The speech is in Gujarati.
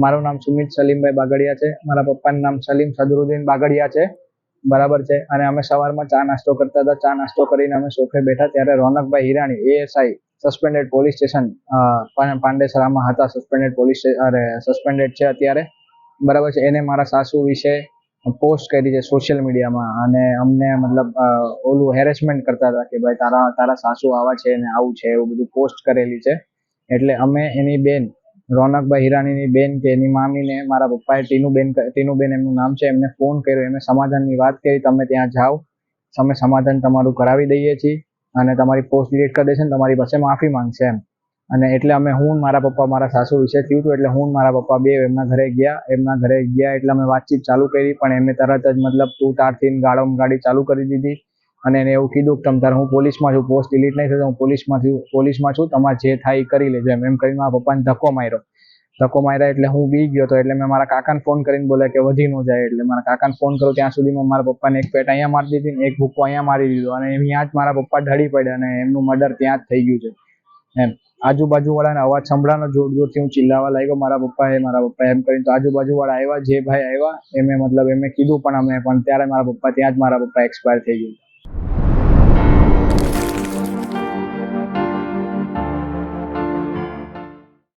મારું નામ સુમિત સલીમભાઈ બાગડિયા છે. મારા પપ્પાનું નામ સલીમ સદરુદ્દીન બાગડિયા છે. બરાબર છે. અને અમે સવારમાં ચા નાસ્તો કરતા હતા. ચા નાસ્તો કરીને અમે સોફે બેઠા ત્યારે રોનકભાઈ Hirani ASI suspended police station પાંડેસરામાં હતા. સસ્પેન્ડેડ છે અત્યારે. બરાબર છે. એને મારા સાસુ વિશે પોસ્ટ કરી છે સોશિયલ મીડિયામાં અને અમને મતલબ ઓલું હેરેસમેન્ટ કરતા હતા કે ભાઈ તારા સાસુ આવા છે ને આવું છે, એવું બધું પોસ્ટ કરેલી છે. એટલે અમે એની બેન રોનકભાઈ હિરાણીની બેન કે એની મામીને મારા પપ્પાએ ટીનુબેન એમનું નામ છે, એમને ફોન કર્યો. એમને સમાધાનની વાત કરી, તમે ત્યાં જાઓ, અમે સમાધાન તમારું કરાવી દઈએ છીએ અને તમારી પોસ્ટ ડિલીટ કરી દેશે ને તમારી પાસે માફી માંગશે એમ. અને એટલે હું મારા પપ્પા મારા સાસુ વિશે થયું હતું એટલે હું મારા પપ્પા બે એમના ઘરે ગયા એટલે અમે વાતચીત ચાલુ કરી, પણ એમને તરત જ મતલબ તું તારથી ગાડી ચાલુ કરી દીધી અને એને એવું કીધું કે તમ તારે હું પોલીસમાં છું, પોસ્ટ ડિલીટ નહીં થશે, હું પોલીસમાં છું, તમારે જે થાય એ કરી લેજો એમ કરીને મારા પપ્પાને ધક્કો માર્યા. એટલે હું બી ગયો હતો. એટલે મેં મારા કાકાને ફોન કરીને બોલ્યા કે વધી ન જાય. એટલે મારા કાકાને ફોન કર્યો ત્યાં સુધીમાં મારા પપ્પાને એક પેટ અહીંયા મારી દીધી ને એક ભૂક્કો અહીંયા મારી દીધો અને ત્યાં જ મારા પપ્પા ઢળી પડ્યા અને એમનું મર્ડર ત્યાં જ થઈ ગયું છે એમ. આજુબાજુ વાળાને અવાજ સંભળાનો જોરથી હું ચિલ્લાવા લાગ્યો મારા પપ્પા એમ કરીને. તો આજુબાજુ વાળા આવ્યા, જે ભાઈ આવ્યા એમે કીધું પણ ત્યારે મારા પપ્પા એક્સપાયર થઈ ગયું.